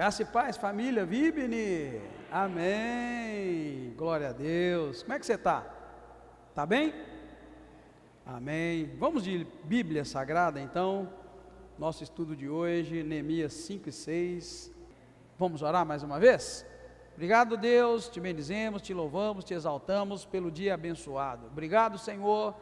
Graça e paz, família, Vibne, amém, glória a Deus. Como é que você está? Está bem? Amém. Vamos de Bíblia Sagrada então, nosso estudo de hoje, Neemias 5 e 6, vamos orar mais uma vez? Obrigado, Deus, te bendizemos, te louvamos, te exaltamos pelo dia abençoado. Obrigado, Senhor,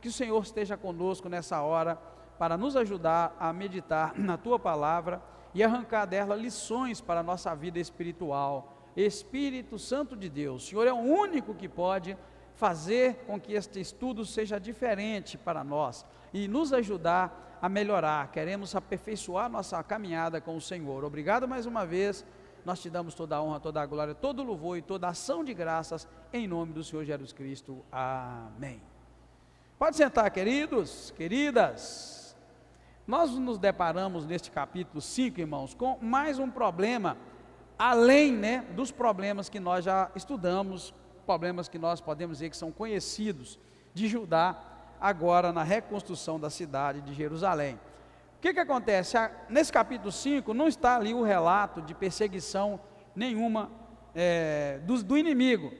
que o Senhor esteja conosco nessa hora, para nos ajudar a meditar na Tua Palavra, e arrancar dela lições para a nossa vida espiritual. Espírito Santo de Deus, o Senhor é o único que pode fazer com que este estudo seja diferente para nós, e nos ajudar a melhorar. Queremos aperfeiçoar nossa caminhada com o Senhor. Obrigado mais uma vez, nós te damos toda a honra, toda a glória, todo o louvor e toda a ação de graças, em nome do Senhor Jesus Cristo, amém. Pode sentar, queridos, queridas. Nós nos deparamos neste capítulo 5, irmãos, com mais um problema, além, dos problemas que nós já estudamos, problemas que nós podemos dizer que são conhecidos de Judá, agora na reconstrução da cidade de Jerusalém. O que acontece? Nesse capítulo 5 não está ali o relato de perseguição nenhuma do inimigo,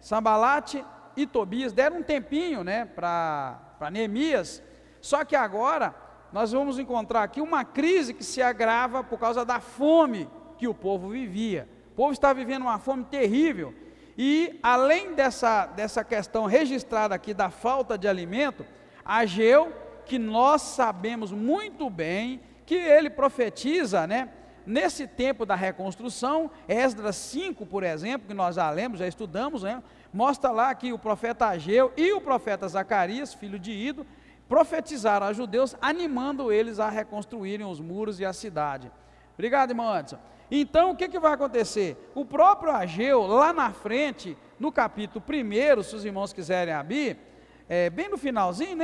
Sambalate e Tobias deram um tempinho, para Neemias, só que agora nós vamos encontrar aqui uma crise que se agrava por causa da fome que o povo vivia. O povo está vivendo uma fome terrível, e além dessa questão registrada aqui da falta de alimento, Ageu, que nós sabemos muito bem, que ele profetiza, nesse tempo da reconstrução, Esdras 5, por exemplo, que nós já lemos, já estudamos, mostra lá que o profeta Ageu e o profeta Zacarias, filho de Ido, profetizaram a judeus, animando eles a reconstruírem os muros e a cidade. Obrigado, irmão Anderson. Então, o que vai acontecer? O próprio Ageu, lá na frente, no capítulo 1, se os irmãos quiserem abrir, bem no finalzinho,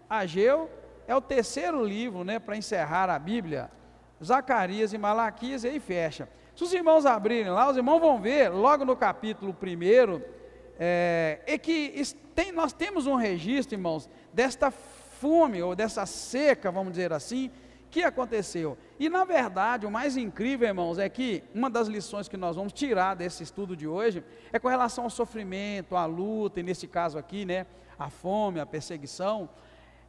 Ageu é o terceiro livro, para encerrar a Bíblia, Zacarias e Malaquias, e aí fecha. Se os irmãos abrirem lá, os irmãos vão ver, logo no capítulo 1, nós temos um registro, irmãos, desta fome, ou dessa seca, vamos dizer assim, que aconteceu. E na verdade, o mais incrível, irmãos, é que uma das lições que nós vamos tirar desse estudo de hoje, é com relação ao sofrimento, à luta, e nesse caso aqui, a fome, a perseguição,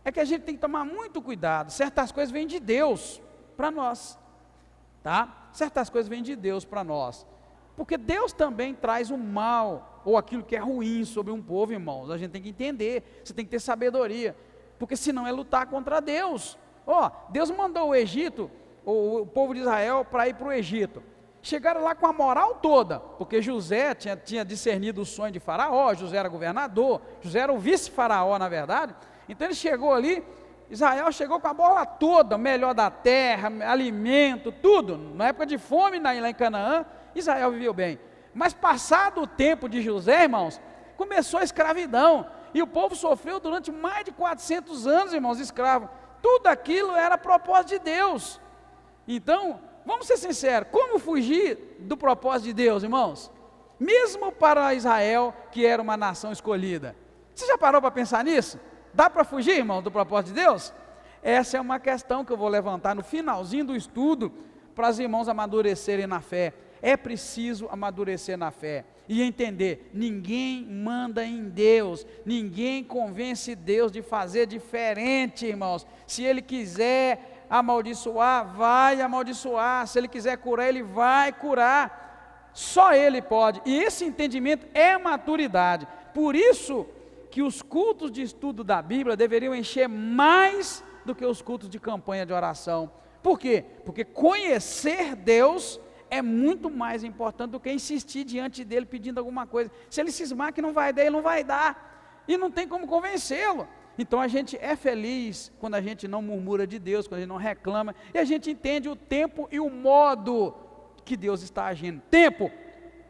é que a gente tem que tomar muito cuidado. Certas coisas vêm de Deus para nós, certas coisas vêm de Deus para nós, porque Deus também traz o mal, ou aquilo que é ruim sobre um povo, irmãos. A gente tem que entender, você tem que ter sabedoria, porque senão é lutar contra Deus. Deus mandou o Egito, o povo de Israel, para ir para o Egito. Chegaram lá com a moral toda, porque José tinha discernido o sonho de Faraó. José era governador, José era o vice-faraó, na verdade. Então ele chegou ali, Israel chegou com a bola toda, melhor da terra, alimento, tudo. Na época de fome lá em Canaã, Israel viveu bem. Mas passado o tempo de José, irmãos, começou a escravidão, e o povo sofreu durante mais de 400 anos, irmãos, escravo. Tudo aquilo era propósito de Deus. Então, vamos ser sinceros, como fugir do propósito de Deus, irmãos? Mesmo para Israel, que era uma nação escolhida. Você já parou para pensar nisso? Dá para fugir, irmão, do propósito de Deus? Essa é uma questão que eu vou levantar no finalzinho do estudo, para os irmãos amadurecerem na fé. É preciso amadurecer na fé e entender, ninguém manda em Deus, ninguém convence Deus de fazer diferente, irmãos. Se Ele quiser amaldiçoar, vai amaldiçoar. Se Ele quiser curar, Ele vai curar. Só Ele pode, e esse entendimento é maturidade. Por isso que os cultos de estudo da Bíblia deveriam encher mais do que os cultos de campanha de oração. Por quê? Porque conhecer Deus é muito mais importante do que insistir diante dele pedindo alguma coisa. Se ele cismar que não vai dar, ele não vai dar, e não tem como convencê-lo. Então a gente é feliz quando a gente não murmura de Deus, quando a gente não reclama, e a gente entende o tempo e o modo que Deus está agindo. Tempo,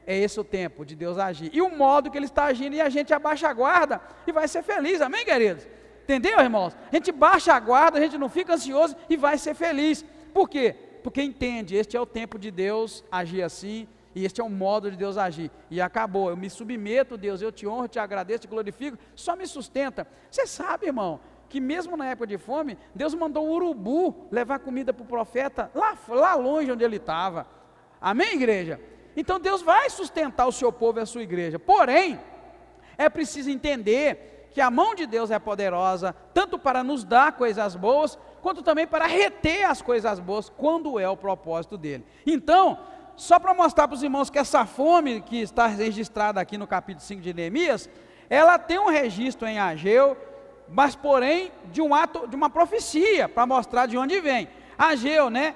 é esse o tempo de Deus agir, e o modo que Ele está agindo, e a gente abaixa a guarda, e vai ser feliz, amém, queridos? Entendeu, irmãos? A gente baixa a guarda, a gente não fica ansioso, e vai ser feliz. Por quê? Porque entende, este é o tempo de Deus agir assim, e este é o modo de Deus agir, e acabou. Eu me submeto, Deus, eu te honro, te agradeço, te glorifico, só me sustenta. Você sabe, irmão, que mesmo na época de fome, Deus mandou o urubu levar comida para o profeta, lá longe onde ele estava. Amém, igreja? Então Deus vai sustentar o seu povo e a sua igreja, porém, é preciso entender que a mão de Deus é poderosa, tanto para nos dar coisas boas, quanto também para reter as coisas boas, quando é o propósito dele. Então, só para mostrar para os irmãos que essa fome que está registrada aqui no capítulo 5 de Neemias, ela tem um registro em Ageu, mas porém de um ato, de uma profecia, para mostrar de onde vem. Ageu, né,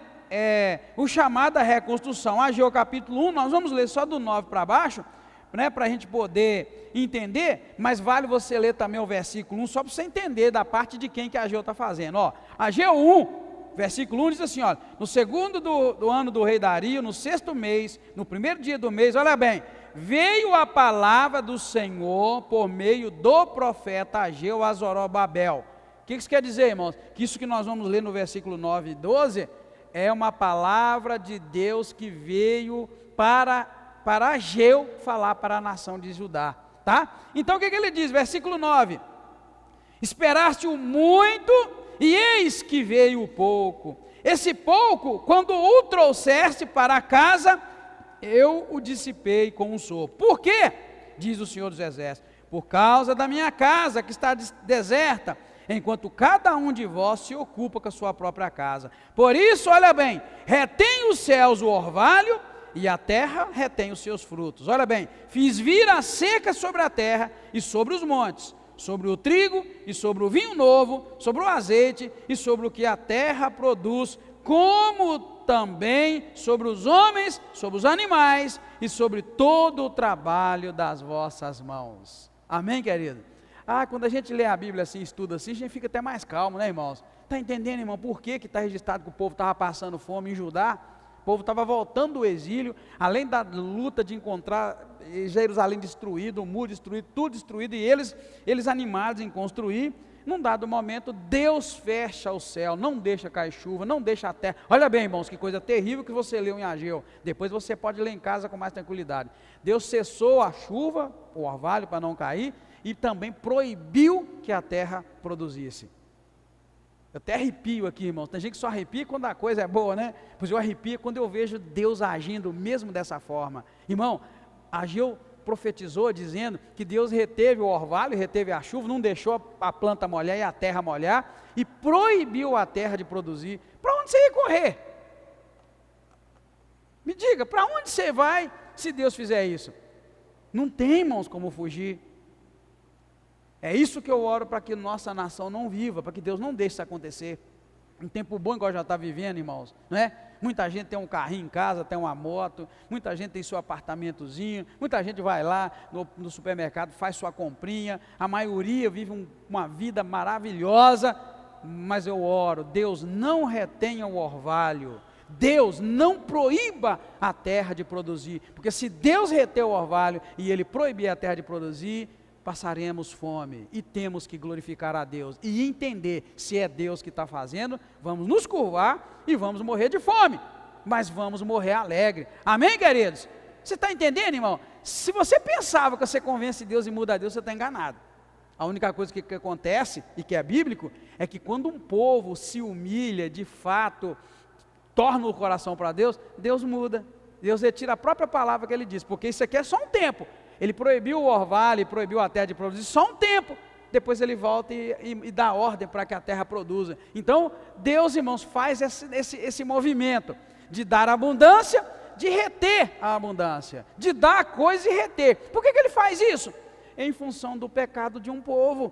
o chamado à reconstrução. Ageu capítulo 1, nós vamos ler só do 9 para baixo, né, para a gente poder entender, mas vale você ler também o versículo 1, só para você entender da parte de quem que Ageu está fazendo. Ó, Ageu 1, versículo 1 diz assim, olha, no segundo do ano do rei Dario, no 6º mês, no primeiro dia do mês, olha bem, veio a palavra do Senhor por meio do profeta Ageu a Zorobabel. O que isso quer dizer, irmãos? Que isso que nós vamos ler no versículo 9 e 12, é uma palavra de Deus que veio para Ageu falar para a nação de Judá, tá? Então o que ele diz? Versículo 9, esperaste-o muito, e eis que veio o pouco. Esse pouco, quando o trouxeste para casa, eu o dissipei com um sopro. Por quê? Diz o Senhor dos Exércitos, por causa da minha casa que está deserta, enquanto cada um de vós se ocupa com a sua própria casa. Por isso, olha bem, retém os céus o orvalho, e a terra retém os seus frutos. Olha bem, fiz vir a seca sobre a terra e sobre os montes, sobre o trigo e sobre o vinho novo, sobre o azeite e sobre o que a terra produz, como também sobre os homens, sobre os animais e sobre todo o trabalho das vossas mãos. Amém, querido? Quando a gente lê a Bíblia assim, estuda assim, a gente fica até mais calmo, né, irmãos? Está entendendo, irmão, por que está registrado que o povo estava passando fome em Judá? O povo estava voltando do exílio, além da luta de encontrar Jerusalém destruído, o muro destruído, tudo destruído, e eles animados em construir. Num dado momento, Deus fecha o céu, não deixa cair chuva, não deixa a terra. Olha bem, irmãos, que coisa terrível que você leu em Ageu. Depois você pode ler em casa com mais tranquilidade. Deus cessou a chuva, o orvalho para não cair, e também proibiu que a terra produzisse. Eu até arrepio aqui, irmãos. Tem gente que só arrepia quando a coisa é boa, né? Pois eu arrepio quando eu vejo Deus agindo mesmo dessa forma. Irmão, Ageu profetizou dizendo que Deus reteve o orvalho, reteve a chuva, não deixou a planta molhar e a terra molhar, e proibiu a terra de produzir. Para onde você ia correr? Me diga, para onde você vai se Deus fizer isso? Não tem, irmãos, como fugir. É isso que eu oro para que nossa nação não viva, para que Deus não deixe isso acontecer. Um tempo bom igual já está vivendo, irmãos, não é? Muita gente tem um carrinho em casa, tem uma moto, muita gente tem seu apartamentozinho, muita gente vai lá no supermercado, faz sua comprinha, a maioria vive uma vida maravilhosa, mas eu oro, Deus não retenha o orvalho, Deus não proíba a terra de produzir, porque se Deus reter o orvalho e Ele proibir a terra de produzir, passaremos fome, e temos que glorificar a Deus, e entender, se é Deus que está fazendo, vamos nos curvar, e vamos morrer de fome, mas vamos morrer alegre, amém, queridos? Você está entendendo, irmão? Se você pensava que você convence Deus e muda a Deus, você está enganado. A única coisa que acontece, e que é bíblico, é que quando um povo se humilha, de fato, torna o coração para Deus, Deus muda, Deus retira a própria palavra que Ele diz, porque isso aqui é só um tempo. Ele proibiu o orvalho, proibiu a terra de produzir só um tempo, depois ele volta e dá ordem para que a terra produza. Então, Deus, irmãos, faz esse movimento de dar abundância, de reter a abundância, de dar a coisa e reter. Por que Ele faz isso? Em função do pecado de um povo.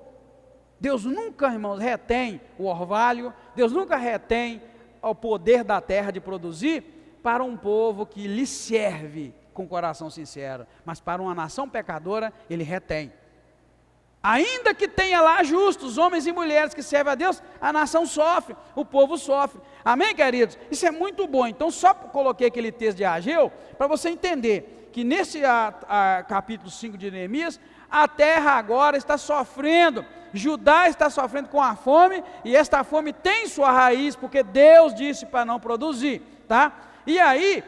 Deus nunca, irmãos, retém o orvalho, Deus nunca retém o poder da terra de produzir para um povo que lhe serve com coração sincero, mas para uma nação pecadora, Ele retém. Ainda que tenha lá justos, homens e mulheres que servem a Deus, a nação sofre, o povo sofre. Amém, queridos? Isso é muito bom. Então, só coloquei aquele texto de Ageu, para você entender que nesse capítulo 5 de Neemias, a terra agora está sofrendo, Judá está sofrendo com a fome, e esta fome tem sua raiz, porque Deus disse para não produzir, tá? E aí,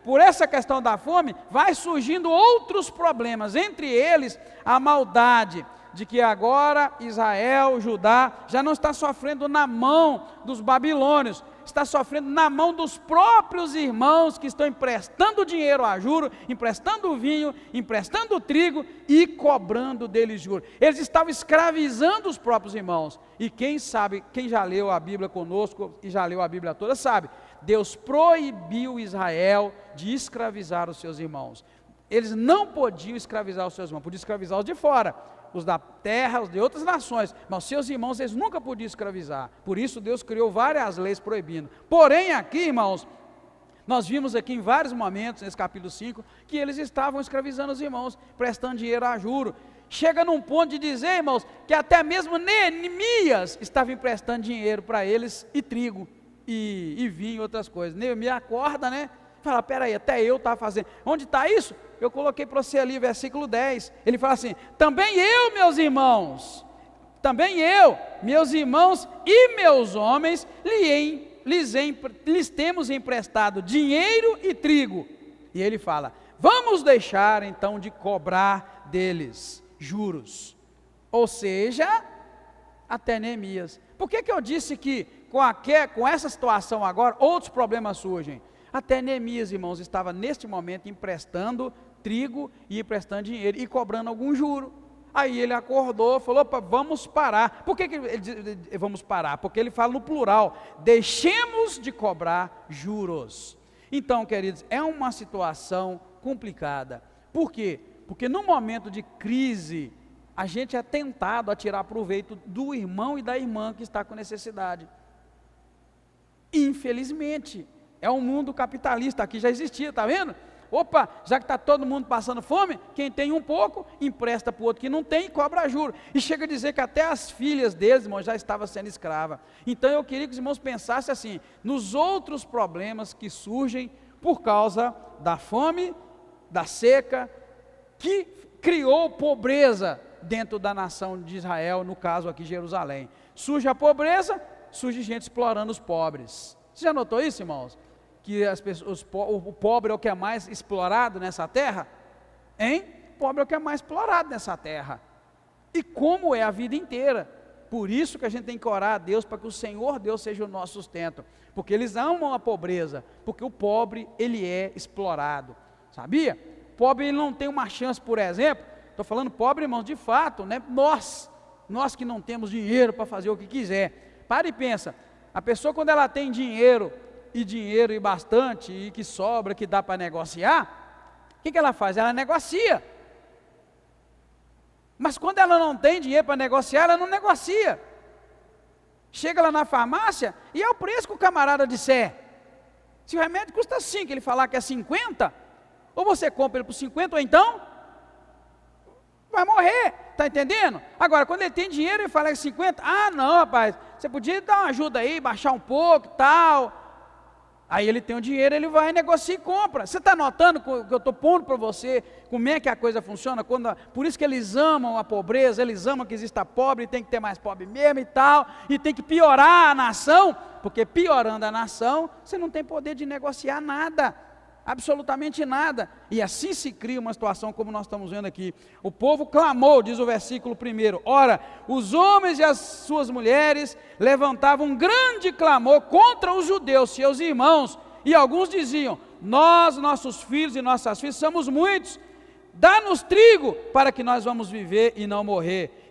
por essa questão da fome, vai surgindo outros problemas, entre eles a maldade, de que agora Israel, Judá, já não está sofrendo na mão dos babilônios, está sofrendo na mão dos próprios irmãos que estão emprestando dinheiro a juro, emprestando vinho, emprestando trigo e cobrando deles juros. Eles estavam escravizando os próprios irmãos. E quem sabe, quem já leu a Bíblia conosco e já leu a Bíblia toda sabe, Deus proibiu Israel de escravizar os seus irmãos. Eles não podiam escravizar os seus irmãos, podiam escravizar os de fora, os da terra, os de outras nações, mas seus irmãos eles nunca podiam escravizar. Por isso Deus criou várias leis proibindo. Porém aqui, irmãos, nós vimos aqui em vários momentos, nesse capítulo 5, que eles estavam escravizando os irmãos, prestando dinheiro a juro. Chega num ponto de dizer, irmãos, que até mesmo Neemias estava emprestando dinheiro para eles, e trigo, e vinho e outras coisas. Neemias acorda, né? Fala, peraí, até eu estava fazendo. Onde está isso? Eu coloquei para você ali, versículo 10. Ele fala assim, também eu, meus irmãos, também eu, meus irmãos e meus homens, lhes temos emprestado dinheiro e trigo. E ele fala, vamos deixar então de cobrar deles juros. Ou seja, até Neemias. Por que eu disse que com essa situação agora, outros problemas surgem? Até Neemias, irmãos, estava neste momento emprestando trigo e emprestando dinheiro e cobrando algum juro. Aí ele acordou, falou, opa, vamos parar. Por que ele diz vamos parar? Porque ele fala no plural, deixemos de cobrar juros. Então, queridos, é uma situação complicada. Por quê? Porque no momento de crise, a gente é tentado a tirar proveito do irmão e da irmã que está com necessidade. Infelizmente, é um mundo capitalista, aqui já existia, está vendo? Opa, já que está todo mundo passando fome, quem tem um pouco, empresta para o outro que não tem e cobra juros. E chega a dizer que até as filhas deles, irmãos, já estavam sendo escravas. Então eu queria que os irmãos pensassem assim, nos outros problemas que surgem por causa da fome, da seca, que criou pobreza dentro da nação de Israel, no caso aqui Jerusalém. Surge a pobreza, surge gente explorando os pobres. Você já notou isso, irmãos? Que o pobre é o que é mais explorado nessa terra? Hein? O pobre é o que é mais explorado nessa terra. E como é a vida inteira. Por isso que a gente tem que orar a Deus, para que o Senhor Deus seja o nosso sustento. Porque eles amam a pobreza, porque o pobre, ele é explorado. Sabia? O pobre, ele não tem uma chance, por exemplo, estou falando pobre, irmãos, de fato, né? Nós que não temos dinheiro para fazer o que quiser. Para e pensa, a pessoa quando ela tem dinheiro e bastante, e que sobra, que dá para negociar, o que ela faz? Ela negocia. Mas quando ela não tem dinheiro para negociar, ela não negocia. Chega lá na farmácia, e é o preço que o camarada disser. Se o remédio custa 5, ele falar que é 50, ou você compra ele por 50, ou então vai morrer, está entendendo? Agora, quando ele tem dinheiro, ele fala que é 50, não, rapaz, você podia dar uma ajuda aí, baixar um pouco, tal. Aí ele tem o dinheiro, ele vai, negocia e compra. Você está notando que eu estou pondo para você como é que a coisa funciona? Por isso que eles amam a pobreza, eles amam que exista pobre, tem que ter mais pobre mesmo e tal, e tem que piorar a nação, porque piorando a nação, você não tem poder de negociar nada, absolutamente nada. E assim se cria uma situação como nós estamos vendo aqui. O povo clamou, diz o versículo 1, ora, os homens e as suas mulheres levantavam um grande clamor contra os judeus, seus irmãos, e alguns diziam, nós, nossos filhos e nossas filhas, somos muitos, dá-nos trigo para que nós vamos viver e não morrer.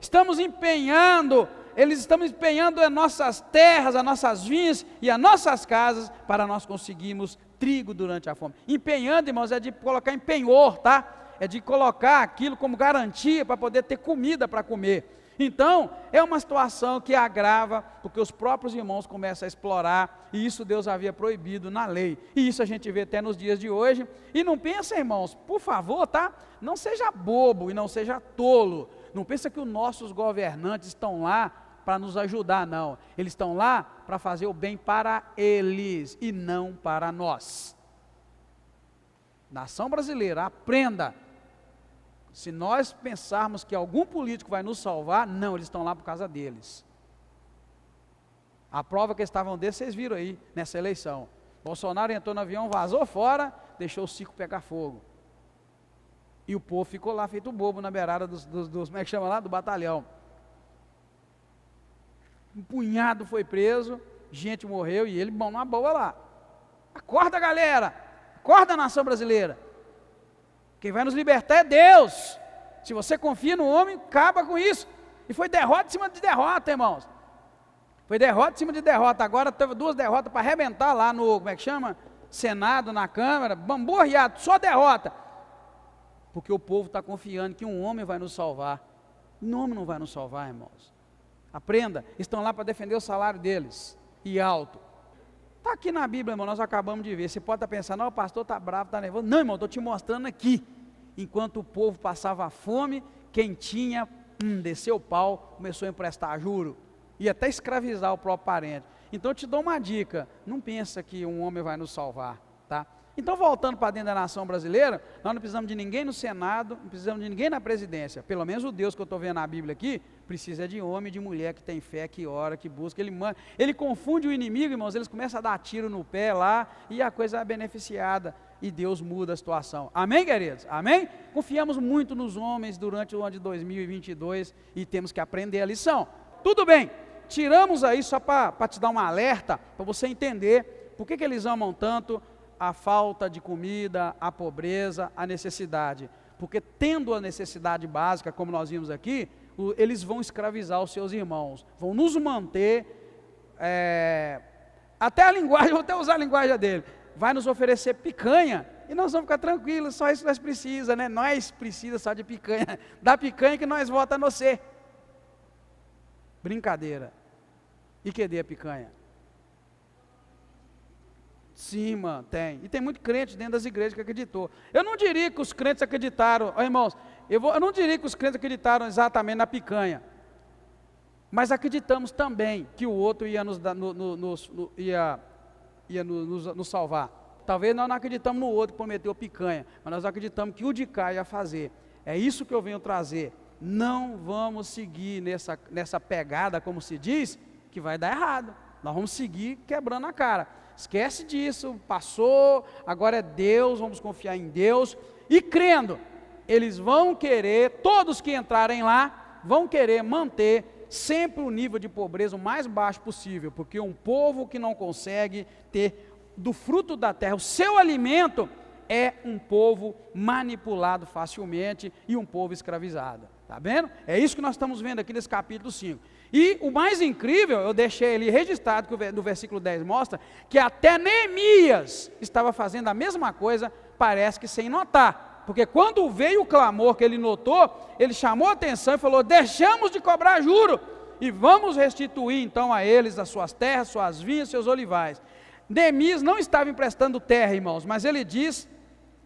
Eles estão empenhando as nossas terras, as nossas vinhas e as nossas casas para nós conseguirmos trigo durante a fome. Empenhando, irmãos, é de colocar em penhor, tá? É de colocar aquilo como garantia para poder ter comida para comer. Então, é uma situação que agrava, porque os próprios irmãos começam a explorar, e isso Deus havia proibido na lei. E isso a gente vê até nos dias de hoje. E não pensa, irmãos, por favor, tá? Não seja bobo e não seja tolo. Não pensa que os nossos governantes estão lá para nos ajudar, não. Eles estão lá para fazer o bem para eles e não para nós. Nação brasileira, aprenda. Se nós pensarmos que algum político vai nos salvar, não, eles estão lá por causa deles. A prova que eles estavam desses, vocês viram aí, nessa eleição. Bolsonaro entrou no avião, vazou fora, deixou o circo pegar fogo. E o povo ficou lá feito bobo na beirada dos como é que chama lá? Do batalhão. Um punhado foi preso, gente morreu e ele, bom, numa boa lá. Acorda, galera, acorda, nação brasileira. Quem vai nos libertar é Deus. Se você confia no homem, acaba com isso. E foi derrota em cima de derrota, irmãos. Foi derrota em cima de derrota. Agora teve 2 derrotas para arrebentar lá no, como é que chama? Senado, na Câmara, bamborreado, só derrota. Porque o povo está confiando que um homem vai nos salvar. Um homem não vai nos salvar, irmãos. Aprenda, estão lá para defender o salário deles, e alto. Está aqui na Bíblia, irmão, nós acabamos de ver. Você pode estar pensando, não, o pastor está bravo, está nervoso. Não, irmão, estou te mostrando aqui. Enquanto o povo passava fome, quem tinha, desceu o pau, começou a emprestar juro. E até escravizar o próprio parente. Então eu te dou uma dica, não pensa que um homem vai nos salvar, tá? Então voltando para dentro da nação brasileira, nós não precisamos de ninguém no Senado, não precisamos de ninguém na presidência, pelo menos o Deus que eu estou vendo na Bíblia aqui, precisa de homem e de mulher que tem fé, que ora, que busca, ele confunde o inimigo, irmãos, eles começam a dar tiro no pé lá, e a coisa é beneficiada, e Deus muda a situação, amém, queridos? Amém? Confiamos muito nos homens durante o ano de 2022, e temos que aprender a lição. Tudo bem, tiramos aí só para te dar um alerta, para você entender por que eles amam tanto a falta de comida, a pobreza, a necessidade. Porque tendo a necessidade básica, como nós vimos aqui, eles vão escravizar os seus irmãos, vão nos manter, até a linguagem, vou até usar a linguagem dele, vai nos oferecer picanha, e nós vamos ficar tranquilos, só isso que nós precisamos, né? Nós precisamos só de picanha, da picanha que nós vota no você. Brincadeira. E cadê a picanha? Sim, mano, tem. E tem muito crente dentro das igrejas que acreditou. Eu não diria que os crentes acreditaram, irmãos, eu não diria que os crentes acreditaram exatamente na picanha. Mas acreditamos também que o outro ia nos salvar. Talvez nós não acreditamos no outro que prometeu picanha, mas nós acreditamos que o de cá ia fazer. É isso que eu venho trazer. Não vamos seguir nessa pegada, como se diz, que vai dar errado. Nós vamos seguir quebrando a cara. Esquece disso, passou, agora é Deus, vamos confiar em Deus. E crendo, eles vão querer, todos que entrarem lá, vão querer manter sempre o nível de pobreza o mais baixo possível. Porque um povo que não consegue ter do fruto da terra o seu alimento, é um povo manipulado facilmente e um povo escravizado. Está vendo? É isso que nós estamos vendo aqui nesse capítulo 5. E o mais incrível, eu deixei ali registrado, que no versículo 10 mostra, que até Neemias estava fazendo a mesma coisa, parece que sem notar. Porque quando veio o clamor que ele notou, ele chamou a atenção e falou, deixamos de cobrar juro, e vamos restituir então a eles as suas terras, suas vinhas, seus olivais. Neemias não estava emprestando terra, irmãos, mas ele diz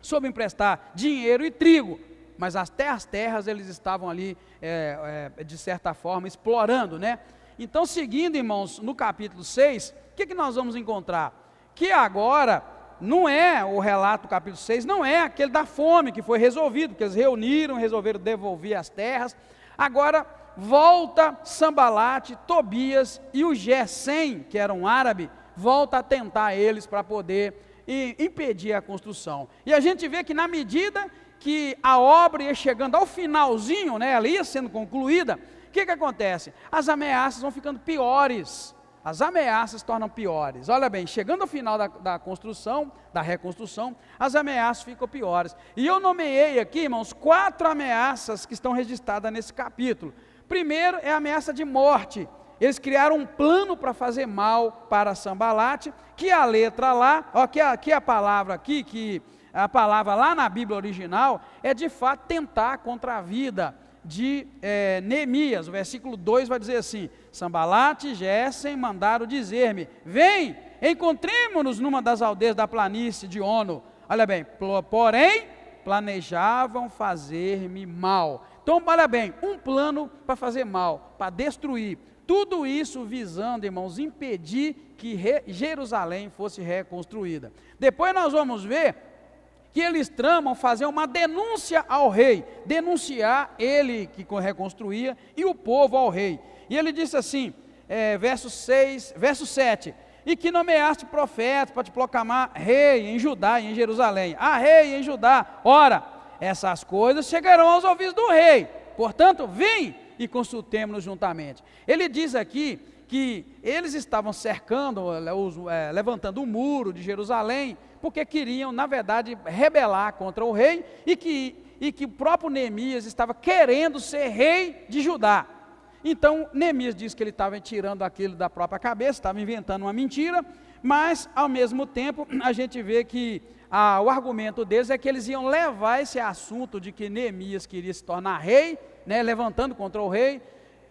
sobre emprestar dinheiro e trigo. Mas as terras eles estavam ali, de certa forma, explorando, né? Então, seguindo, irmãos, no capítulo 6, o que nós vamos encontrar? Que agora, não é o relato do capítulo 6, não é aquele da fome que foi resolvido, porque eles resolveram devolver as terras. Agora, volta Sambalate, Tobias e o Gesem, que era um árabe, volta a tentar eles para poder impedir a construção. E a gente vê que na medida que a obra ia chegando ao finalzinho, né, ela ia sendo concluída, o que acontece? As ameaças vão ficando piores, as ameaças tornam piores. Olha bem, chegando ao final da construção, da reconstrução, as ameaças ficam piores. E eu nomeei aqui, irmãos, 4 ameaças que estão registradas nesse capítulo. Primeiro é a ameaça de morte. Eles criaram um plano para fazer mal para Sambalate, que a letra lá, ó, que a palavra aqui, que a palavra lá na Bíblia original, é de fato tentar contra a vida de Neemias. O versículo 2 vai dizer assim, Sambalate e Gesem mandaram dizer-me, vem, encontremo-nos numa das aldeias da planície de Ono. Olha bem, porém, planejavam fazer-me mal. Então, olha bem, um plano para fazer mal, para destruir. Tudo isso visando, irmãos, impedir que Jerusalém fosse reconstruída. Depois nós vamos ver que eles tramam fazer uma denúncia ao rei, denunciar ele que reconstruía e o povo ao rei. E ele disse assim, verso 7, e que nomeaste profeta para te proclamar rei em Judá e em Jerusalém. Rei em Judá, ora, essas coisas chegarão aos ouvidos do rei, portanto, vem e consultemos-nos juntamente. Ele diz aqui que eles estavam cercando, levantando o muro de Jerusalém, porque queriam, na verdade, rebelar contra o rei, e que o próprio Neemias estava querendo ser rei de Judá. Então, Neemias diz que ele estava tirando aquilo da própria cabeça, estava inventando uma mentira, mas, ao mesmo tempo, a gente vê que o argumento deles é que eles iam levar esse assunto de que Neemias queria se tornar rei, né, levantando contra o rei.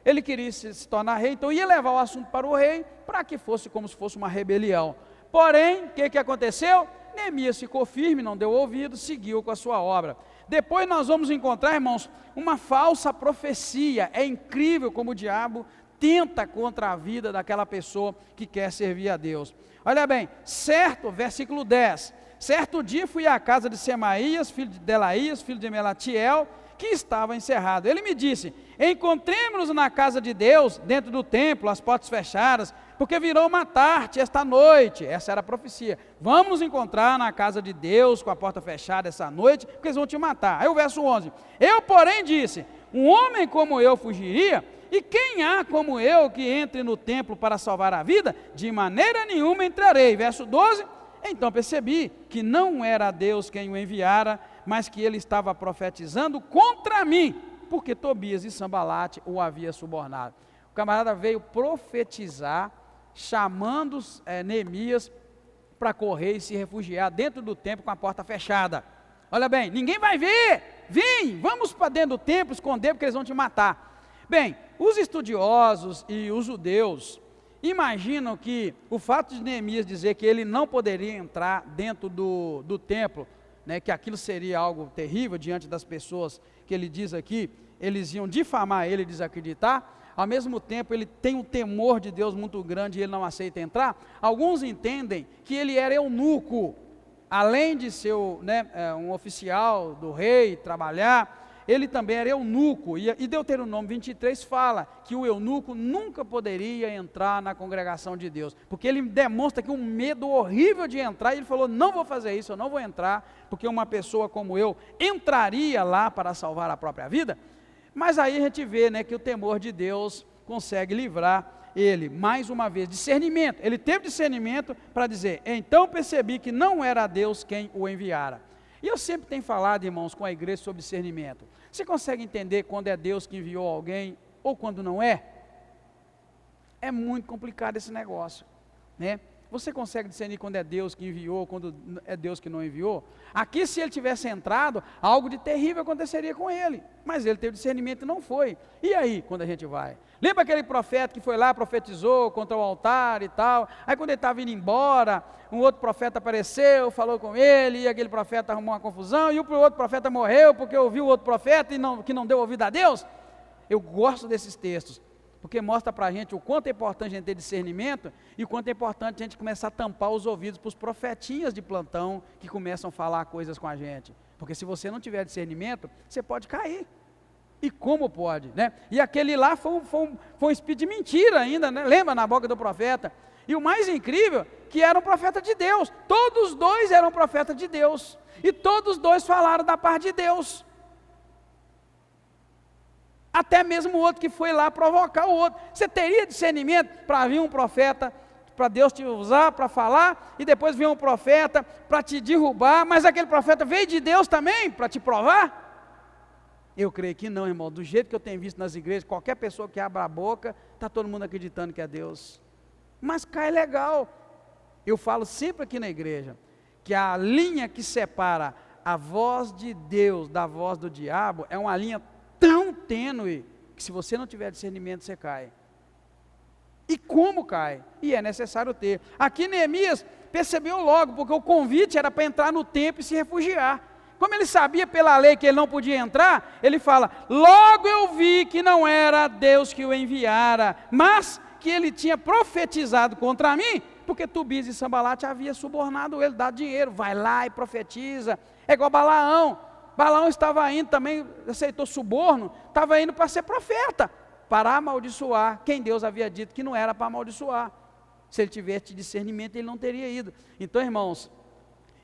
Ele queria se tornar rei, então ia levar o assunto para o rei, para que fosse como se fosse uma rebelião. Porém, o que aconteceu? Neemias ficou firme, não deu ouvido, seguiu com a sua obra. Depois nós vamos encontrar, irmãos, uma falsa profecia. É incrível como o diabo tenta contra a vida daquela pessoa que quer servir a Deus. Olha bem, certo, versículo 10, certo dia fui à casa de Semaías, filho de Delaías, filho de Melatiel, que estava encerrado. Ele me disse: encontremos-nos na casa de Deus, dentro do templo, as portas fechadas, porque virou matar-te esta noite. Essa era a profecia. Vamos nos encontrar na casa de Deus, com a porta fechada essa noite, porque eles vão te matar. Aí o verso 11, eu porém disse, um homem como eu fugiria, e quem há como eu que entre no templo para salvar a vida? De maneira nenhuma entrarei. Verso 12, então percebi que não era Deus quem o enviara, mas que ele estava profetizando contra mim, porque Tobias e Sambalate o havia subornado. O camarada veio profetizar, chamando Neemias para correr e se refugiar dentro do templo com a porta fechada. Olha bem, ninguém vai ver, vem, vamos para dentro do templo esconder porque eles vão te matar. Bem, os estudiosos e os judeus imaginam que o fato de Neemias dizer que ele não poderia entrar dentro do templo, né, que aquilo seria algo terrível diante das pessoas que ele diz aqui, eles iam difamar ele e desacreditar. Ao mesmo tempo ele tem um temor de Deus muito grande e ele não aceita entrar. Alguns entendem que ele era eunuco, além de ser um oficial do rei, trabalhar, ele também era eunuco, e Deuteronômio 23 fala que o eunuco nunca poderia entrar na congregação de Deus, porque ele demonstra que um medo horrível de entrar, e ele falou, não vou fazer isso, eu não vou entrar, porque uma pessoa como eu entraria lá para salvar a própria vida. Mas aí a gente vê, né, que o temor de Deus consegue livrar ele, mais uma vez, discernimento, ele teve discernimento para dizer, então percebi que não era Deus quem o enviara. E eu sempre tenho falado, irmãos, com a igreja sobre discernimento. Você consegue entender quando é Deus que enviou alguém ou quando não é? É muito complicado esse negócio, né? Você consegue discernir quando é Deus que enviou ou quando é Deus que não enviou? Aqui, se ele tivesse entrado, algo de terrível aconteceria com ele, mas ele teve discernimento e não foi. E aí, quando a gente vai? Lembra aquele profeta que foi lá, profetizou contra o altar e tal, aí quando ele estava indo embora, um outro profeta apareceu, falou com ele, e aquele profeta arrumou uma confusão, e o outro profeta morreu, porque ouviu o outro profeta que não deu ouvido a Deus? Eu gosto desses textos, porque mostra para a gente o quanto é importante a gente ter discernimento, e o quanto é importante a gente começar a tampar os ouvidos para os profetinhas de plantão, que começam a falar coisas com a gente, porque se você não tiver discernimento, você pode cair. E como pode, né? E aquele lá foi um espírito de mentira ainda, né? Lembra, na boca do profeta? E o mais incrível, que era um profeta de Deus, todos dois eram profetas de Deus, e todos dois falaram da parte de Deus, até mesmo o outro que foi lá provocar o outro. Você teria discernimento para vir um profeta, para Deus te usar para falar, e depois vir um profeta para te derrubar, mas aquele profeta veio de Deus também, para te provar? Eu creio que não, irmão. Do jeito que eu tenho visto nas igrejas, qualquer pessoa que abra a boca, está todo mundo acreditando que é Deus. Mas cai legal. Eu falo sempre aqui na igreja, que a linha que separa a voz de Deus da voz do diabo, é uma linha tão tênue, que se você não tiver discernimento, você cai. E como cai? E é necessário ter. Aqui Neemias percebeu logo, porque o convite era para entrar no templo e se refugiar. Como ele sabia pela lei que ele não podia entrar, ele fala, logo eu vi que não era Deus que o enviara, mas que ele tinha profetizado contra mim, porque Tobias e Sambalate havia subornado ele, dado dinheiro, vai lá e profetiza. É igual Balaão. Balaão estava indo também, aceitou suborno, estava indo para ser profeta, para amaldiçoar quem Deus havia dito que não era para amaldiçoar. Se ele tivesse discernimento, ele não teria ido. Então, irmãos,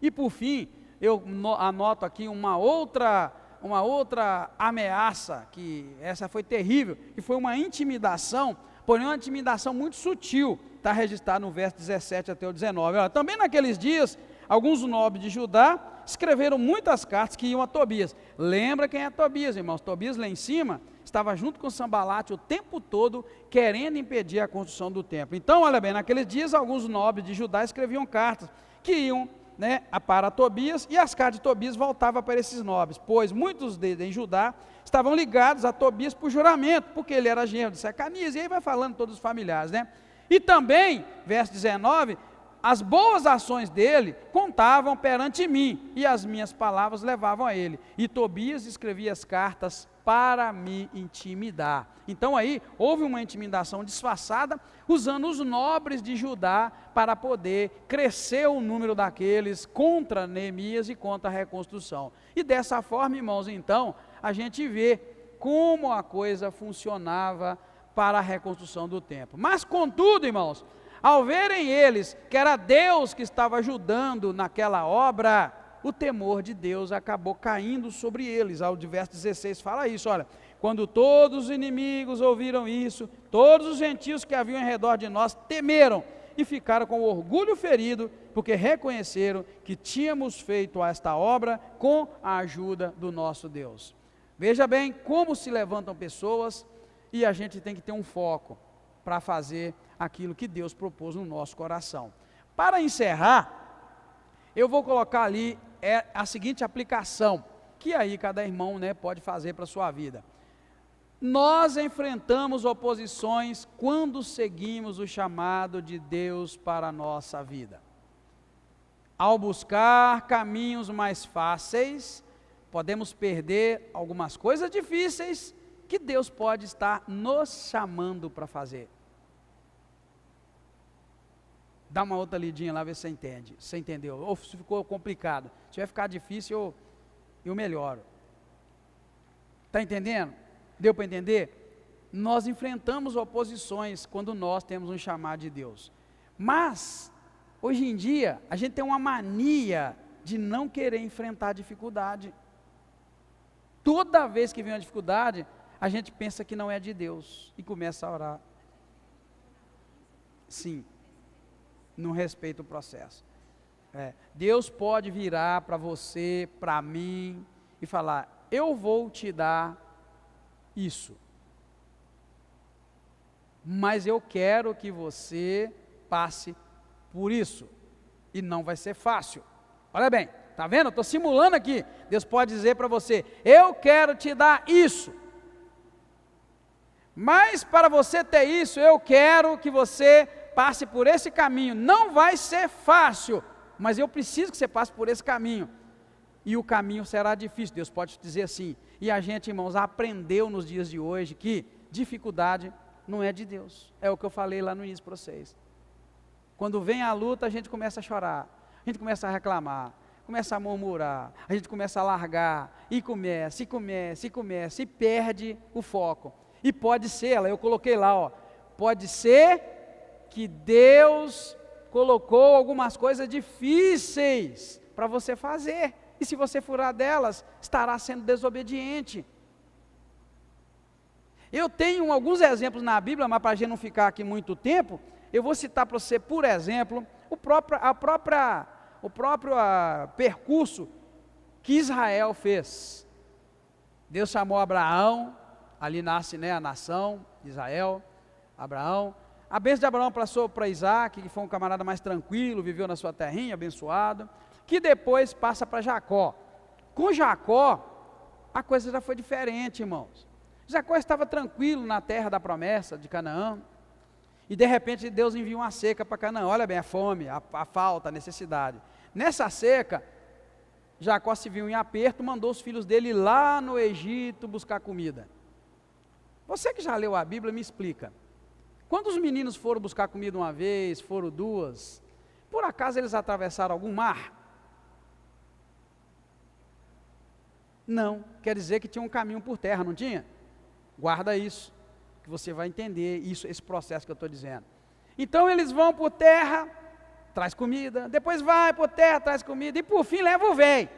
e por fim, eu anoto aqui uma outra ameaça, que essa foi terrível, que foi uma intimidação. porém uma intimidação muito sutil, está registrado no verso 17 até o 19. Olha, também naqueles dias, alguns nobres de Judá escreveram muitas cartas que iam a Tobias. Lembra quem é Tobias, irmãos? Tobias lá em cima estava junto com Sanbalate o tempo todo, querendo impedir a construção do templo. Então, olha bem, naqueles dias, alguns nobres de Judá escreviam cartas que iam, para Tobias, e as cartas de Tobias voltavam para esses nobres, pois muitos deles em Judá estavam ligados a Tobias por juramento, porque ele era genro de Secanias, e aí vai falando todos os familiares, E também, verso 19, as boas ações dele contavam perante mim, e as minhas palavras levavam a ele. E Tobias escrevia as cartas para me intimidar. Então aí, houve uma intimidação disfarçada, usando os nobres de Judá, para poder crescer o número daqueles contra Neemias e contra a reconstrução. E dessa forma, irmãos, então, a gente vê como a coisa funcionava para a reconstrução do templo. Mas, contudo, irmãos, ao verem eles que era Deus que estava ajudando naquela obra, o temor de Deus acabou caindo sobre eles. Ao verso 16 fala isso, olha, quando todos os inimigos ouviram isso, todos os gentios que haviam em redor de nós temeram e ficaram com o orgulho ferido, porque reconheceram que tínhamos feito esta obra com a ajuda do nosso Deus. Veja bem como se levantam pessoas, e a gente tem que ter um foco para fazer aquilo que Deus propôs no nosso coração. Para encerrar, eu vou colocar ali a seguinte aplicação, que aí cada irmão pode fazer para a sua vida. Nós enfrentamos oposições quando seguimos o chamado de Deus para a nossa vida. Ao buscar caminhos mais fáceis, podemos perder algumas coisas difíceis que Deus pode estar nos chamando para fazer. Dá uma outra lidinha lá, ver se você entende. Você entendeu? Ou se ficou complicado. Se vai ficar difícil, eu melhoro. Está entendendo? Deu para entender? Nós enfrentamos oposições quando nós temos um chamado de Deus. Mas, hoje em dia, a gente tem uma mania de não querer enfrentar a dificuldade. Toda vez que vem uma dificuldade, a gente pensa que não é de Deus e começa a orar. Sim. Não respeita o processo. Deus pode virar para você, para mim, e falar, eu vou te dar isso, mas eu quero que você passe por isso, e não vai ser fácil. Olha bem, está vendo? Eu estou simulando aqui. Deus pode dizer para você, eu quero te dar isso, mas para você ter isso, eu quero que você passe por esse caminho. Não vai ser fácil, mas eu preciso que você passe por esse caminho, e o caminho será difícil. Deus pode dizer assim. E a gente, irmãos, aprendeu nos dias de hoje que dificuldade não é de Deus. É o que eu falei lá no início para vocês. Quando vem a luta, a gente começa a chorar, a gente começa a reclamar, começa a murmurar, a gente começa a largar, e começa, e perde o foco. E pode ser, eu coloquei lá, pode ser que Deus colocou algumas coisas difíceis para você fazer, e se você furar delas, estará sendo desobediente. Eu tenho alguns exemplos na Bíblia, mas para a gente não ficar aqui muito tempo, eu vou citar para você, por exemplo, o próprio percurso que Israel fez. Deus chamou Abraão, ali nasce a nação de Israel, Abraão. A bênção de Abraão passou para Isaac, que foi um camarada mais tranquilo, viveu na sua terrinha, abençoado, que depois passa para Jacó. Com Jacó, a coisa já foi diferente, irmãos. Jacó estava tranquilo na terra da promessa de Canaã, e de repente Deus envia uma seca para Canaã. Olha bem, a fome, a falta, a necessidade. Nessa seca, Jacó se viu em aperto, mandou os filhos dele lá no Egito buscar comida. Você que já leu a Bíblia, me explica. Quando os meninos foram buscar comida uma vez, foram duas, por acaso eles atravessaram algum mar? Não, quer dizer que tinha um caminho por terra, não tinha? Guarda isso, que você vai entender isso, esse processo que eu estou dizendo. Então eles vão por terra, traz comida, depois vai por terra, traz comida, e por fim leva o véi.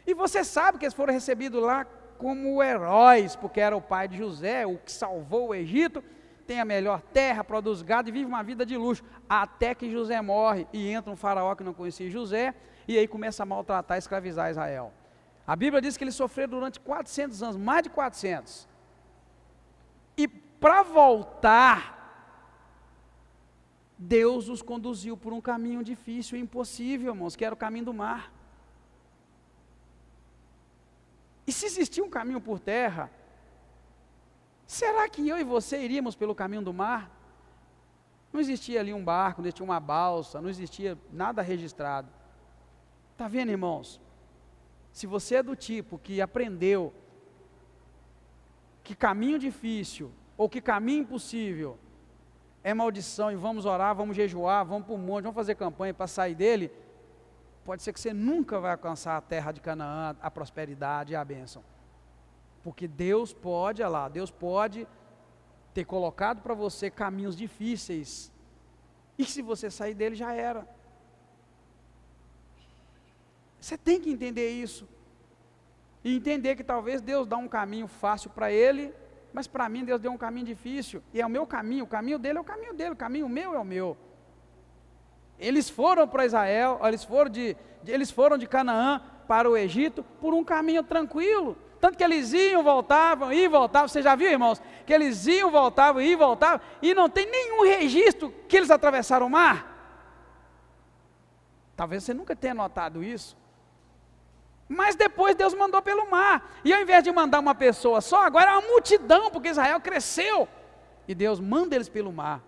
E você sabe que eles foram recebidos lá como heróis, porque era o pai de José, o que salvou o Egito. tem a melhor terra, produz gado e vive uma vida de luxo, até que José morre e entra um faraó que não conhecia José, e aí começa a maltratar e escravizar Israel. A Bíblia diz que eles sofreram durante 400 anos, mais de 400. E para voltar, Deus os conduziu por um caminho difícil e impossível, irmãos, que era o caminho do mar. E se existia um caminho por terra, será que eu e você iríamos pelo caminho do mar? Não existia ali um barco, não existia uma balsa, não existia nada registrado. Está vendo, irmãos? Se você é do tipo que aprendeu que caminho difícil ou que caminho impossível é maldição e vamos orar, vamos jejuar, vamos para o monte, vamos fazer campanha para sair dele, pode ser que você nunca vai alcançar a terra de Canaã, a prosperidade e a bênção. Porque Deus pode, olha lá, Deus pode ter colocado para você caminhos difíceis, e se você sair dele já era. Você tem que entender isso, e entender que talvez Deus dá um caminho fácil para ele, mas para mim Deus deu um caminho difícil, e é o meu caminho, o caminho dele é o caminho dele, o caminho meu é o meu. Eles foram para Israel, eles foram de Canaã para o Egito por um caminho tranquilo, tanto que eles iam, voltavam, você já viu, irmãos, que eles iam, voltavam, e não tem nenhum registro que eles atravessaram o mar? Talvez você nunca tenha notado isso, mas depois Deus mandou pelo mar, e ao invés de mandar uma pessoa só, agora é uma multidão, porque Israel cresceu, e Deus manda eles pelo mar.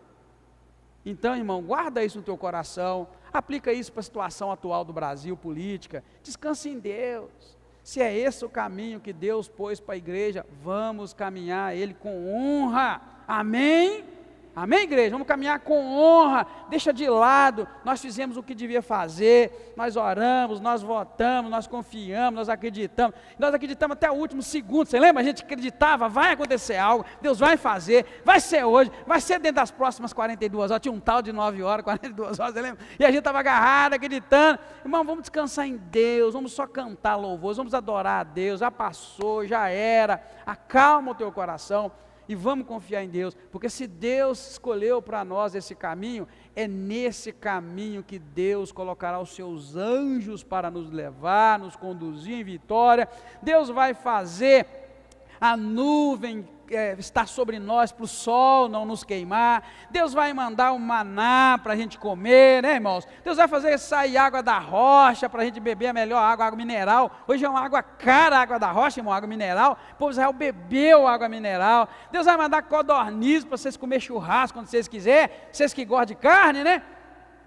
Então, irmão, guarda isso no teu coração, aplica isso para a situação atual do Brasil, política, descansa em Deus. Se é esse o caminho que Deus pôs para a igreja, vamos caminhar ele com honra, amém? Amém, igreja? Vamos caminhar com honra, deixa de lado, nós fizemos o que devia fazer, nós oramos, nós votamos, nós confiamos, nós acreditamos até o último segundo, você lembra? A gente acreditava, vai acontecer algo, Deus vai fazer, vai ser hoje, vai ser dentro das próximas 42 horas, tinha um tal de 9 horas, 42 horas, você lembra? E a gente estava agarrado, acreditando, irmão, vamos descansar em Deus, vamos só cantar louvores, vamos adorar a Deus, já passou, já era, acalma o teu coração, e vamos confiar em Deus, porque se Deus escolheu para nós esse caminho, é nesse caminho que Deus colocará os seus anjos para nos levar, nos conduzir em vitória. Deus vai fazer a nuvem estar sobre nós, para o sol não nos queimar. Deus vai mandar um maná para a gente comer, né, irmãos? Deus vai fazer sair água da rocha para a gente beber a melhor água mineral. Hoje é uma água cara, a água da rocha, irmão, água mineral. O povo de Israel bebeu água mineral. Deus vai mandar codorniz para vocês comer churrasco quando vocês quiserem. Vocês que gostam de carne, né?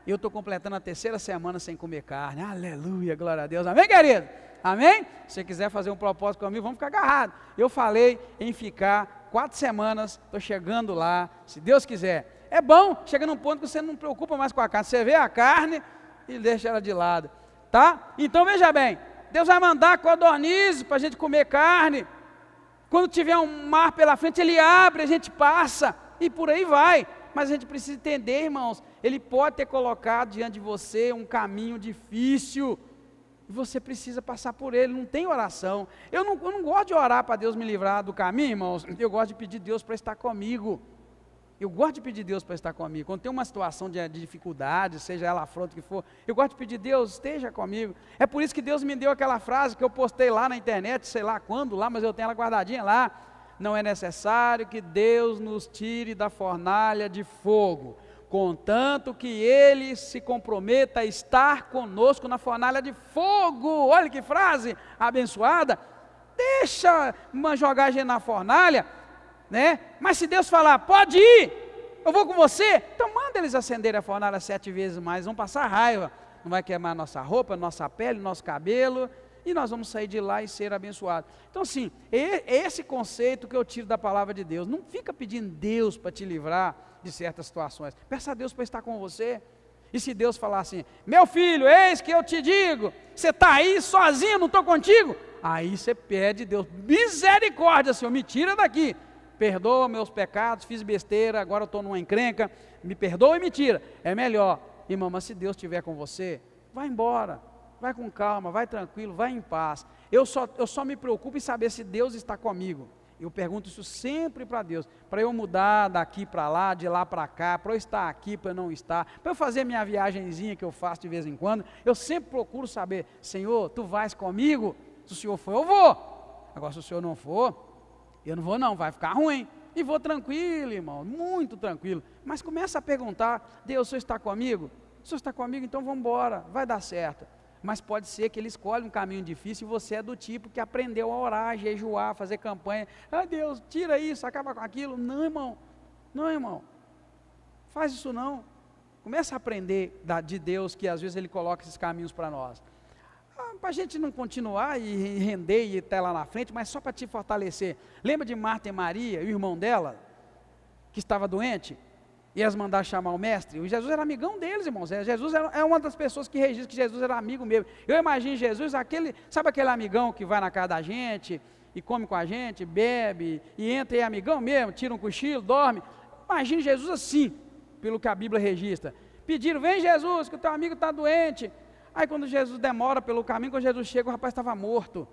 Eu estou completando a 3ª semana sem comer carne. Aleluia, glória a Deus. Amém, querido? Amém? Se você quiser fazer um propósito comigo, vamos ficar agarrados. Eu falei em ficar 4 semanas, estou chegando lá, se Deus quiser. É bom, chega num ponto que você não preocupa mais com a carne, você vê a carne e deixa ela de lado, tá? Então veja bem, Deus vai mandar codornizes para a gente comer carne, quando tiver um mar pela frente, Ele abre, a gente passa, e por aí vai. Mas a gente precisa entender, irmãos, Ele pode ter colocado diante de você um caminho difícil, e você precisa passar por ele, não tem oração. Eu não gosto de orar para Deus me livrar do caminho, irmãos. Eu gosto de pedir Deus para estar comigo. Eu gosto de pedir Deus para estar comigo. Quando tem uma situação de dificuldade, seja ela afronta que for, eu gosto de pedir Deus, esteja comigo. É por isso que Deus me deu aquela frase que eu postei lá na internet, sei lá quando lá, mas eu tenho ela guardadinha lá. Não é necessário que Deus nos tire da fornalha de fogo, contanto que Ele se comprometa a estar conosco na fornalha de fogo. Olha que frase abençoada. Deixa jogar a gente na fornalha, né? Mas se Deus falar, pode ir, eu vou com você, então manda eles acenderem a fornalha 7 vezes mais, vão passar raiva, não vai queimar nossa roupa, nossa pele, nosso cabelo, e nós vamos sair de lá e ser abençoados. Então assim, é esse conceito que eu tiro da palavra de Deus. Não fica pedindo Deus para te livrar de certas situações, peça a Deus para estar com você. E se Deus falar assim, meu filho, eis que eu te digo, você está aí sozinho, não estou contigo, aí você pede a Deus, misericórdia, Senhor, me tira daqui, perdoa meus pecados, fiz besteira, agora eu estou numa encrenca, me perdoa e me tira. É melhor, irmão, mas se Deus estiver com você, vai embora, vai com calma, vai tranquilo, vai em paz. Eu só me preocupo em saber se Deus está comigo. Eu pergunto isso sempre para Deus, para eu mudar daqui para lá, de lá para cá, para eu estar aqui, para eu não estar, para eu fazer minha viagenzinha que eu faço de vez em quando, eu sempre procuro saber, Senhor, Tu vais comigo? Se o Senhor for, eu vou. Agora, se o Senhor não for, eu não vou não, vai ficar ruim. E vou tranquilo, irmão, muito tranquilo. Mas começa a perguntar, Deus, o Senhor está comigo? Se o Senhor está comigo, então vamos embora, vai dar certo. Mas pode ser que ele escolhe um caminho difícil e você é do tipo que aprendeu a orar, a jejuar, fazer campanha. Ah, Deus, tira isso, acaba com aquilo. Não, irmão. Não, irmão. Faz isso não. Começa a aprender de Deus, que às vezes Ele coloca esses caminhos para nós. Para a gente não continuar e render e até lá na frente, mas só para te fortalecer. Lembra de Marta e Maria, o irmão dela, que estava doente? E elas mandaram chamar o mestre. O Jesus era amigão deles, irmãos. Jesus é uma das pessoas que registra que Jesus era amigo mesmo. Eu imagino Jesus, sabe aquele amigão que vai na casa da gente, e come com a gente, bebe, e entra e é amigão mesmo, tira um cochilo, dorme. Imagine Jesus assim, pelo que a Bíblia registra. Pediram, vem Jesus, que o teu amigo está doente. Aí quando Jesus demora pelo caminho, quando Jesus chega, o rapaz estava morto.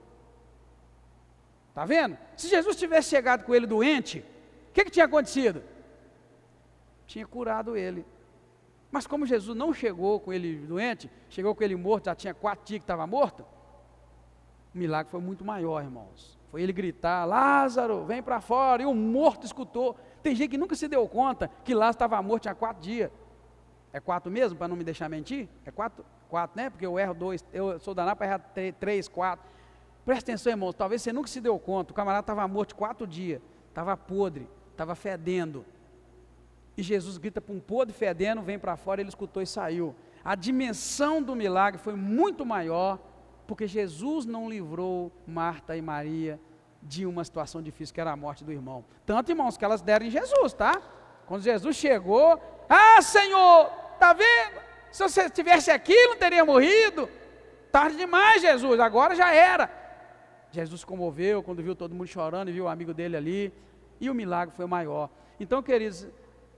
Está vendo? Se Jesus tivesse chegado com ele doente, o que tinha acontecido? Tinha curado ele. Mas como Jesus não chegou com ele doente, chegou com ele morto, já tinha 4 dias que estava morto, o milagre foi muito maior, irmãos. Foi ele gritar, Lázaro, vem para fora, e o morto escutou. Tem gente que nunca se deu conta que Lázaro estava morto há 4 dias. É 4 mesmo, para não me deixar mentir? É 4, né? Porque eu erro 2, eu sou danado para errar 3, 4. Presta atenção, irmãos, talvez você nunca se deu conta, o camarada estava morto 4 dias, estava podre, estava fedendo. E Jesus grita para um podre fedendo, vem para fora, ele escutou e saiu. A dimensão do milagre foi muito maior, porque Jesus não livrou Marta e Maria de uma situação difícil, que era a morte do irmão. Tanto, irmãos, que elas deram em Jesus, tá? Quando Jesus chegou, Senhor, está vendo? Se você estivesse aqui, não teria morrido. Tarde demais, Jesus, agora já era. Jesus se comoveu quando viu todo mundo chorando e viu o amigo dele ali, e o milagre foi maior. Então, queridos,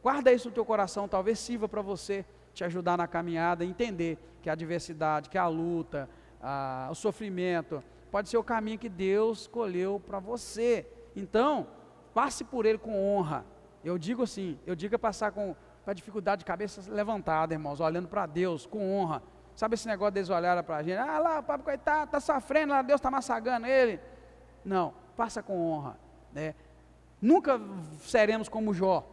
guarda isso no teu coração, talvez sirva para você te ajudar na caminhada, entender que a adversidade, que a luta, o sofrimento, pode ser o caminho que Deus escolheu para você. Então, passe por ele com honra. Eu digo assim, passar com a dificuldade de cabeça levantada, irmãos, olhando para Deus com honra. Sabe esse negócio deles olharem para a gente, lá, o papo coitado, está sofrendo, lá Deus está massagando ele. Não, passa com honra, né? Nunca seremos como Jó.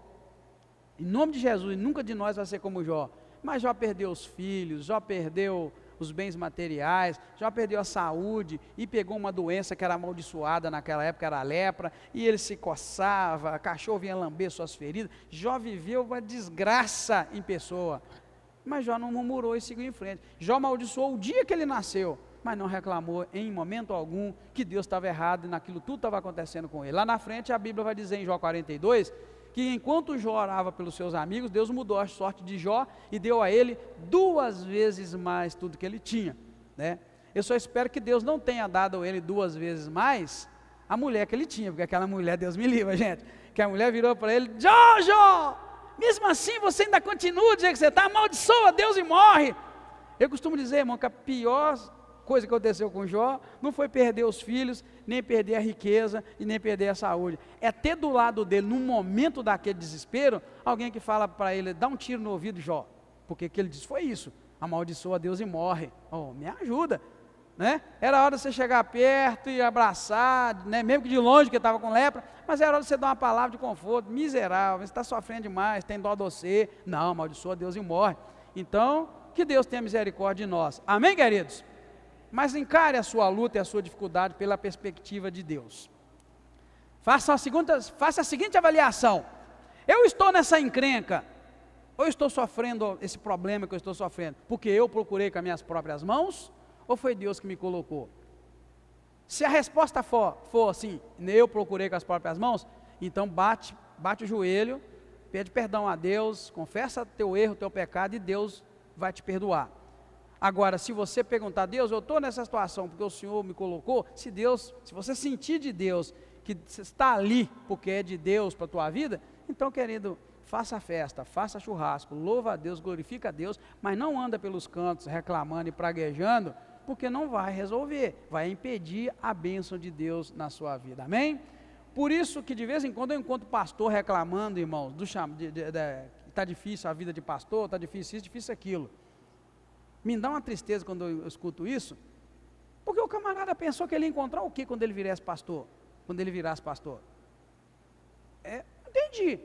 Em nome de Jesus, nunca de nós vai ser como Jó. Mas Jó perdeu os filhos, Jó perdeu os bens materiais, Jó perdeu a saúde e pegou uma doença que era amaldiçoada naquela época, era a lepra, e ele se coçava, cachorro vinha lamber suas feridas. Jó viveu uma desgraça em pessoa. Mas Jó não murmurou e seguiu em frente. Jó amaldiçoou o dia que ele nasceu, mas não reclamou em momento algum que Deus estava errado e naquilo tudo estava acontecendo com ele. Lá na frente a Bíblia vai dizer em Jó 42, que enquanto Jó orava pelos seus amigos, Deus mudou a sorte de Jó e deu a ele 2 vezes mais tudo que ele tinha, né? Eu só espero que Deus não tenha dado a ele 2 vezes mais a mulher que ele tinha, porque aquela mulher, Deus me livre, gente, que a mulher virou para ele, Jó, mesmo assim você ainda continua do jeito que você está, amaldiçoa Deus e morre. Eu costumo dizer, irmão, que a pior coisa que aconteceu com Jó não foi perder os filhos, nem perder a riqueza e nem perder a saúde, é ter do lado dele, num momento daquele desespero, alguém que fala para ele, dá um tiro no ouvido, Jó, porque o que ele disse foi isso, amaldiçoa Deus e morre. Me ajuda, né? Era hora de você chegar perto e abraçar, né? Mesmo que de longe, que estava com lepra, mas era hora de você dar uma palavra de conforto, miserável, você está sofrendo demais, tem dó de você, não, amaldiçoa Deus e morre. Então, que Deus tenha misericórdia de nós, amém, queridos? Mas encare a sua luta e a sua dificuldade pela perspectiva de Deus. Faça a seguinte avaliação: eu estou nessa encrenca, ou estou sofrendo esse problema que eu estou sofrendo, porque eu procurei com as minhas próprias mãos, ou foi Deus que me colocou? Se a resposta for assim, eu procurei com as próprias mãos, então bate o joelho, pede perdão a Deus, confessa teu erro, teu pecado, e Deus vai te perdoar. Agora, se você perguntar, Deus, eu estou nessa situação porque o Senhor me colocou, se você sentir de Deus que você está ali porque é de Deus para a tua vida, então, querido, faça festa, faça churrasco, louva a Deus, glorifica a Deus, mas não anda pelos cantos reclamando e praguejando, porque não vai resolver, vai impedir a bênção de Deus na sua vida, amém? Por isso que de vez em quando eu encontro pastor reclamando, irmãos, está difícil a vida de pastor, está difícil isso, difícil aquilo. Me dá uma tristeza quando eu escuto isso, porque o camarada pensou que ele ia encontrar o que quando ele virasse pastor? Quando ele virasse pastor? Entendi,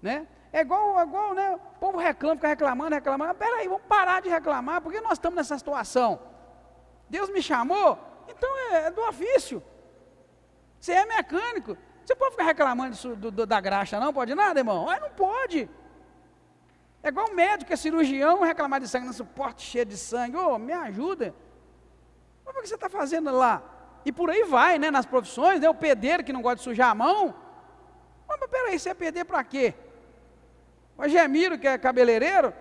né? É igual, né? O povo reclama, fica reclamando, peraí, vamos parar de reclamar, porque nós estamos nessa situação. Deus me chamou, então é do ofício. Você é mecânico, você pode ficar reclamando da graxa não? Pode nada, irmão? Mas não pode. É igual um médico que é cirurgião, reclamar de sangue, não suporte cheio de sangue, me ajuda. Mas o que você está fazendo lá? E por aí vai, né, nas profissões, né, o pedreiro que não gosta de sujar a mão. Mas peraí, você é pedreiro para quê? O Gemiro, que é cabeleireiro,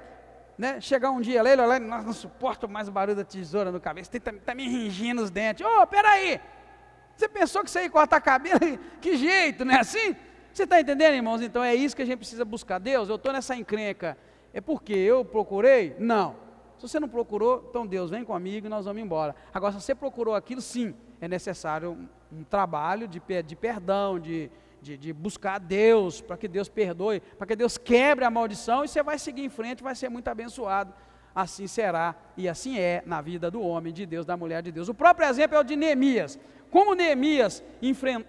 né, chegar um dia lá, ele olha, não suporto mais o barulho da tesoura no cabelo, está me ringindo os dentes. Peraí, você pensou que você ia cortar cabelo? Que jeito, não é assim? Você está entendendo, irmãos? Então é isso que a gente precisa buscar. Deus, eu estou nessa encrenca, é porque eu procurei? Não. Se você não procurou, então Deus, vem comigo e nós vamos embora. Agora, se você procurou aquilo, sim, é necessário um trabalho de perdão, de buscar a Deus, para que Deus perdoe, para que Deus quebre a maldição, e você vai seguir em frente, vai ser muito abençoado. Assim será, e assim é na vida do homem de Deus, da mulher de Deus. O próprio exemplo é o de Neemias. Como Neemias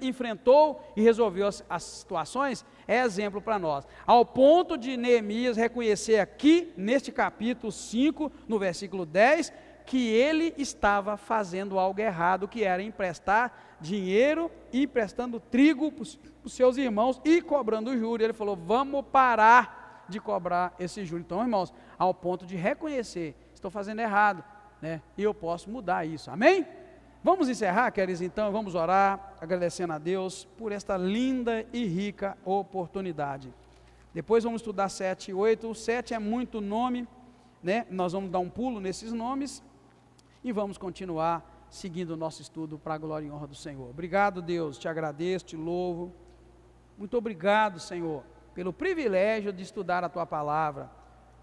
enfrentou e resolveu as situações, é exemplo para nós. Ao ponto de Neemias reconhecer aqui, neste capítulo 5, no versículo 10, que ele estava fazendo algo errado, que era emprestar dinheiro e emprestando trigo para os seus irmãos e cobrando juros. Ele falou, vamos parar de cobrar esse juros. Então, irmãos, ao ponto de reconhecer, estou fazendo errado, né? E eu posso mudar isso, amém? Vamos encerrar, queridos, então, vamos orar, agradecendo a Deus por esta linda e rica oportunidade. Depois vamos estudar 7 e 8, o 7 é muito nome, né? Nós vamos dar um pulo nesses nomes e vamos continuar seguindo o nosso estudo para a glória e honra do Senhor. Obrigado, Deus, te agradeço, te louvo. Muito obrigado, Senhor, pelo privilégio de estudar a Tua Palavra.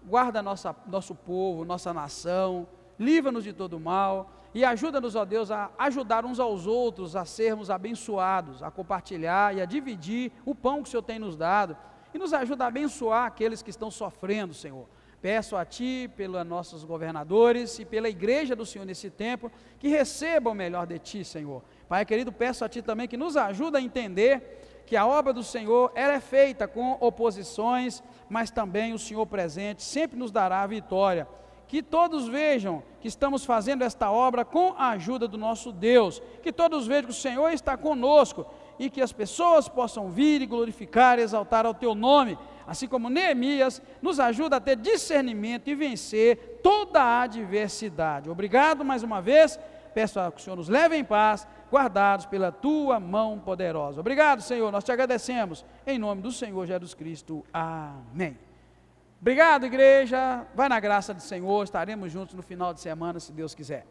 Guarda nosso povo, nossa nação, livra-nos de todo mal e ajuda-nos, ó Deus, a ajudar uns aos outros, a sermos abençoados, a compartilhar e a dividir o pão que o Senhor tem nos dado, e nos ajuda a abençoar aqueles que estão sofrendo, Senhor. Peço a Ti, pelos nossos governadores e pela igreja do Senhor nesse tempo, que recebam o melhor de Ti, Senhor. Pai querido, peço a Ti também que nos ajude a entender que a obra do Senhor, ela é feita com oposições, mas também o Senhor presente sempre nos dará a vitória. Que todos vejam que estamos fazendo esta obra com a ajuda do nosso Deus, que todos vejam que o Senhor está conosco, e que as pessoas possam vir e glorificar e exaltar ao Teu nome, assim como Neemias nos ajuda a ter discernimento e vencer toda a adversidade. Obrigado mais uma vez, peço que o Senhor nos leve em paz, guardados pela Tua mão poderosa. Obrigado, Senhor, nós Te agradecemos, em nome do Senhor Jesus Cristo, amém. Obrigado, igreja, vai na graça do Senhor, estaremos juntos no final de semana, se Deus quiser.